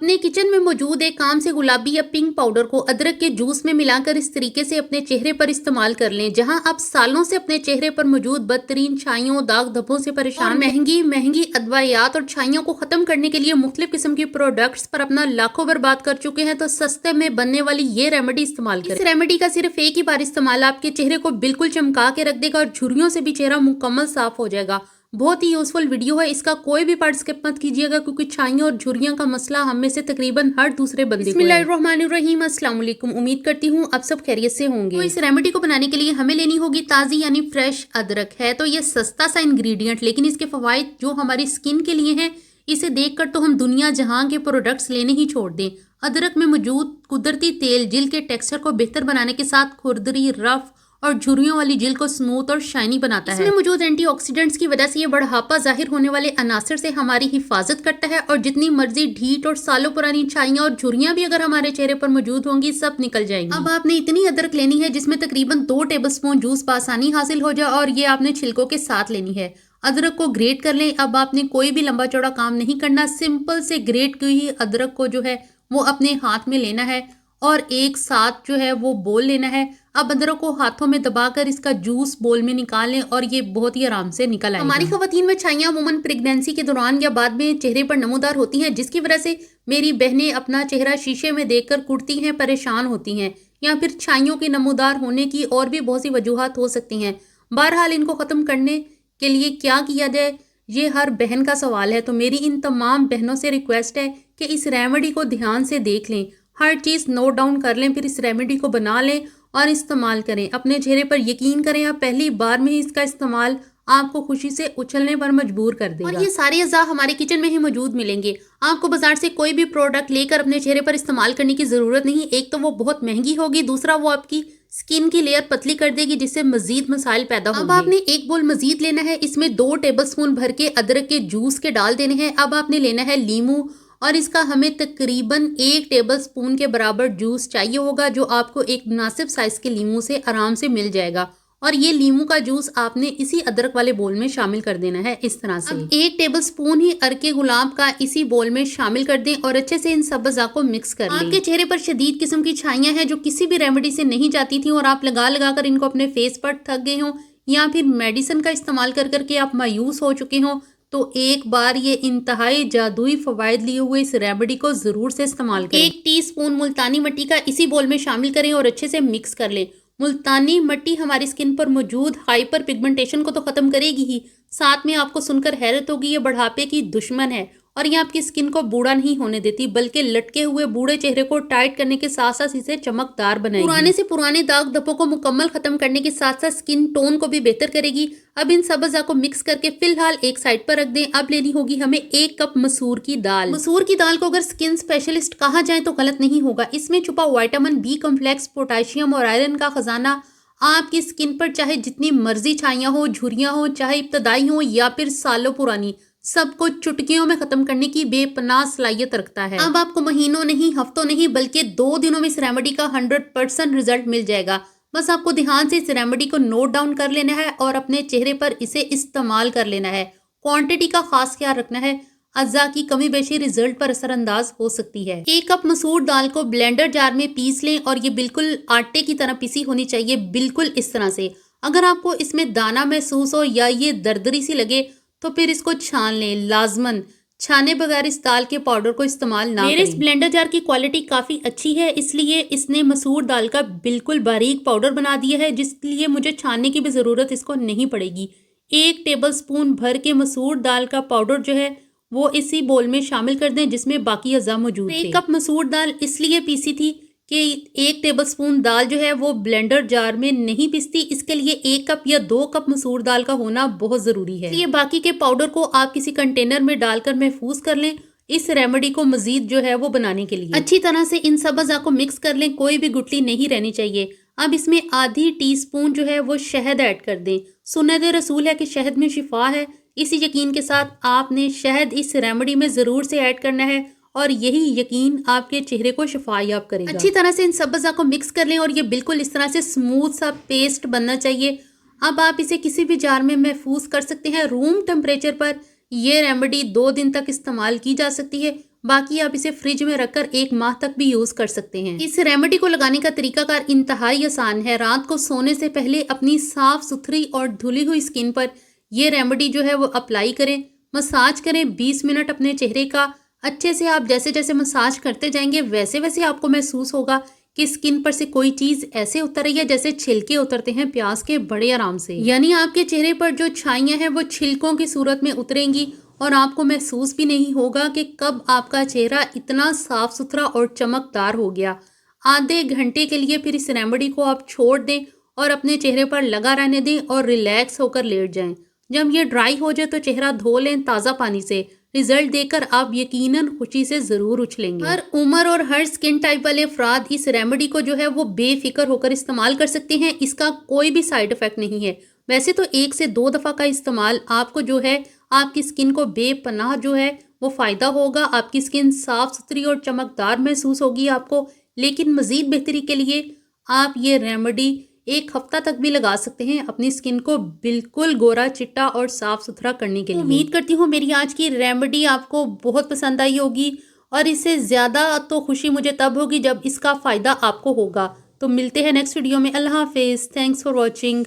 अपने किचन में मौजूद एक आम से गुलाबी या पिंक पाउडर को अदरक के जूस में मिलाकर इस तरीके से अपने चेहरे पर इस्तेमाल कर लें, जहां आप सालों से अपने चेहरे पर मौजूद बदतरीन छाइयों, दाग धब्बों से परेशान महंगी महंगी अदवायात और छाइयों को खत्म करने के लिए मुख्तलिफ किस्म की प्रोडक्ट्स पर अपना लाखों बर्बाद कर चुके हैं, तो सस्ते में बनने वाली ये रेमेडी इस्तेमाल करें। इस रेमेडी का सिर्फ एक ही बार इस्तेमाल आपके चेहरे को बिल्कुल चमका के रख देगा और झुर्रियों से भी चेहरा मुकम्मल साफ हो जाएगा। बहुत ही यूजफुल वीडियो है, इसका कोई भी पार्ट स्किप मत कीजिएगा, क्योंकि छाइयों और झुर्रियों का मसला हम में से तकरीबन हर दूसरे बंदे को है। बिस्मिल्लाहिर्रहमानिर्रहीम, अस्सलाम वालेकुम। उम्मीद करती हूँ आप सब खैरियत से होंगे। तो इस रेमेडी को बनाने के लिए हमें लेनी होगी ताज़ी यानी फ्रेश अदरक। है तो ये सस्ता सा इंग्रेडिएंट, लेकिन इसके फवाइद जो हमारी स्किन के लिए हैं, इसे देखकर तो हम दुनिया जहां के प्रोडक्ट्स लेने ही छोड़ दें। अदरक में मौजूद कुदरती तेल जिल्द के टेक्सचर को बेहतर बनाने के साथ खुरदरी, रफ और झुर्रियों वाली जिल्द को स्मूथ और शाइनी बनाता है। इसमें मौजूद एंटीऑक्सीडेंट्स की वजह से ये बढ़ापा जाहिर होने वाले अनासर से हमारी हिफाजत करता है और जितनी मर्जी ढीठ और सालों पुरानी छाइयां और झुर्रियां भी अगर हमारे चेहरे पर मौजूद होंगी, सब निकल जाएंगी। अब आपने इतनी अदरक लेनी है जिसमें तकरीबन 2 टेबलस्पून जूस आसानी हासिल हो जाए और ये आपने छिलकों के साथ लेनी है। अदरक को ग्रेट कर लें। अब आपने कोई भी लंबा चौड़ा काम नहीं करना, सिंपल से ग्रेट की हुई अदरक को जो है वो अपने हाथ में लेना है और एक साथ जो है वो बोल लेना है। अब अदरक को हाथों में दबाकर इसका जूस बोल में निकाल लें और ये बहुत ही आराम से निकल आएगा। हमारी खवातीन में छाइयां अमूमन प्रेगनेंसी के दौरान या बाद में चेहरे पर नमूदार होती हैं, जिसकी वजह से मेरी बहनें अपना चेहरा शीशे में देखकर कुड़ती हैं, परेशान होती हैं, या फिर छाइयों के नमूदार होने की और भी बहुत सी वजूहात हो सकती हैं। बहरहाल इनको ख़त्म करने के लिए क्या किया जाए, ये हर बहन का सवाल है। तो मेरी इन तमाम बहनों से रिक्वेस्ट है कि इस रेमेडी को ध्यान से देख लें, हर चीज़ नोट डाउन कर लें, फिर इस रेमेडी को बना लें और इस्तेमाल करें। अपने चेहरे पर यकीन करें, आप पहली बार में ही इसका इस्तेमाल आपको खुशी से उछलने पर मजबूर कर देगा। और ये सारे अज़ा हमारे किचन में ही मौजूद मिलेंगे। आपको बाजार से कोई भी प्रोडक्ट लेकर अपने चेहरे पर इस्तेमाल करने की ज़रूरत नहीं। एक तो वो बहुत महंगी होगी, दूसरा वो आपकी स्किन की लेयर पतली कर देगी, जिससे मजीद मसाइल पैदा होंगे। अब आपने एक बोल मजीद लेना है, इसमें 2 टेबलस्पून भर के अदरक के जूस के डाल देने हैं। अब आपने लेना है लीमू और इसका हमें तकरीबन 1 टेबलस्पून के बराबर जूस चाहिए होगा, जो आपको एक मुनासिब साइज के लीमू से आराम से मिल जाएगा। और ये लीमू का जूस आपने इसी अदरक वाले बोल में शामिल कर देना है इस तरह से। अब 1 टेबलस्पून ही अरके गुलाब का इसी बोल में शामिल कर दें और अच्छे से इन सब अज़ा को मिक्स कर लें। आपके चेहरे पर शदीद किस्म की छाइयां हैं जो किसी भी रेमेडी से नहीं जाती थी और आप लगा लगा कर इनको अपने फेस पर थक गए हों, या फिर मेडिसिन का इस्तेमाल कर करके आप मायूस हो चुके हों, तो एक बार ये इंतहाई जादुई फवायद लिए हुए इस रेमेडी को जरूर से इस्तेमाल करें। 1 टीस्पून मुल्तानी मिट्टी का इसी बोल में शामिल करें और अच्छे से मिक्स कर लें। मुल्तानी मिट्टी हमारी स्किन पर मौजूद हाइपर पिगमेंटेशन को तो खत्म करेगी ही, साथ में आपको सुनकर हैरत होगी, ये बढ़ापे की दुश्मन है और ये आपकी स्किन को बूढ़ा नहीं होने देती, बल्कि लटके हुए बूढ़े चेहरे को टाइट करने के साथ साथ इसे चमकदार बनाएगी। पुराने से पुराने दाग धब्बों को मुकम्मल खत्म करने के साथ साथ स्किन टोन को भी बेहतर करेगी। अब इन सब अज़ा को मिक्स करके फिलहाल एक साइड पर रख दें। अब लेनी होगी हमें 1 कप मसूर की दाल। मसूर की दाल को अगर स्किन स्पेशलिस्ट कहा जाए तो गलत नहीं होगा। इसमें छुपा विटामिन बी कॉम्प्लेक्स, पोटेशियम और आयरन का खजाना आपकी स्किन पर चाहे जितनी मर्जी छाइयां हो, झुर्रियां हो, चाहे इब्तदाई हो या फिर सालों पुरानी, सबको चुटकियों में खत्म करने की बेपनाह सलाहियत रखता है। अब आपको महीनों नहीं, हफ्तों नहीं, बल्कि 2 दिनों में इस रेमेडी का 100% रिजल्ट मिल जाएगा। बस आपको ध्यान से इस रेमेडी को नोट डाउन कर लेना है और अपने चेहरे पर इसे इस्तेमाल कर लेना है। क्वांटिटी का खास ख्याल रखना है, अज़ा की कमी बेशी रिजल्ट पर असरअंदाज हो सकती है। 1 कप मसूर दाल को ब्लेंडर जार में पीस लें और ये बिल्कुल आटे की तरह पीसी होनी चाहिए, बिल्कुल इस तरह से। अगर आपको इसमें दाना महसूस हो या ये दरदरी सी लगे तो फिर इसको छान लें। लाजमन छाने बगैर इस दाल के पाउडर को इस्तेमाल ना करें। मेरे इस ब्लेंडर जार की क्वालिटी काफ़ी अच्छी है, इसलिए इसने मसूर दाल का बिल्कुल बारीक पाउडर बना दिया है, जिसलिए मुझे छानने की भी ज़रूरत इसको नहीं पड़ेगी। 1 टेबलस्पून भर के मसूर दाल का पाउडर जो है वो इसी बोल में शामिल कर दें जिसमें बाकी अज़ा मौजूद थे। 1 कप मसूर दाल इसलिए पीसी थी कि 1 टेबलस्पून दाल जो है वो ब्लेंडर जार में नहीं पिसती, इसके लिए 1 कप या 2 कप मसूर दाल का होना बहुत ज़रूरी है। ये बाकी के पाउडर को आप किसी कंटेनर में डालकर महफूज कर लें इस रेमेडी को मजीद जो है वो बनाने के लिए। अच्छी तरह से इन सब अज़ा को मिक्स कर लें, कोई भी गुठली नहीं रहनी चाहिए। अब इसमें आधी टीस्पून जो है वो शहद ऐड कर दें। सुन्नत रसूल है कि शहद में शिफा है, इसी यकीन के साथ आपने शहद इस रेमेडी में ज़रूर से ऐड करना है और यही यकीन आपके चेहरे को शिफायाब करेगा। अच्छी तरह से इन सब अज़ा को मिक्स कर लें और ये बिल्कुल इस तरह से स्मूथ सा पेस्ट बनना चाहिए। अब आप इसे किसी भी जार में महफूज कर सकते हैं रूम टेम्परेचर पर। यह रेमेडी 2 दिन तक इस्तेमाल की जा सकती है। बाकी आप इसे फ्रिज में रखकर 1 माह तक भी यूज कर सकते हैं। इस रेमेडी को लगाने का तरीकाकार इंतहाई आसान है। रात को सोने से पहले अपनी साफ सुथरी और धुली हुई स्किन पर ये रेमेडी जो है वो अप्लाई करें, मसाज करें 20 मिनट अपने चेहरे का अच्छे से। आप जैसे जैसे मसाज करते जाएंगे वैसे वैसे आपको महसूस होगा कि स्किन पर से कोई चीज ऐसे उतर रही है जैसे छिलके उतरते हैं प्याज के, बड़े आराम से। यानी आपके चेहरे पर जो छाइयां हैं वो छिलकों की सूरत में उतरेंगी और आपको महसूस भी नहीं होगा कि कब आपका चेहरा इतना साफ सुथरा और चमकदार हो गया। आधे घंटे के लिए फिर इस रेमेडी को आप छोड़ दें और अपने चेहरे पर लगा रहने दें और रिलैक्स होकर लेट जाएं। जब ये ड्राई हो जाए तो चेहरा धो लें ताज़ा पानी से। रिजल्ट देखकर आप यकीनन खुशी से जरूर उछलेंगे। हर उम्र और हर स्किन टाइप वाले अफराद इस रेमेडी को जो है वो बेफिक्र होकर इस्तेमाल कर सकते हैं। इसका कोई भी साइड इफेक्ट नहीं है। वैसे तो 1 से 2 दफ़ा का इस्तेमाल आपको जो है आपकी स्किन को बेपनाह जो है वो फ़ायदा होगा। आपकी स्किन साफ सुथरी और चमकदार महसूस होगी आपको। लेकिन मज़ीद बेहतरी के लिए आप ये रेमेडी 1 हफ्ता तक भी लगा सकते हैं अपनी स्किन को बिल्कुल गोरा चिट्टा और साफ सुथरा करने के लिए। उम्मीद करती हूँ मेरी आज की रेमेडी आपको बहुत पसंद आई होगी और इससे ज़्यादा तो खुशी मुझे तब होगी जब इसका फ़ायदा आपको होगा। तो मिलते हैं नेक्स्ट वीडियो में। अल्लाह हाफिज़। Thanks for watching.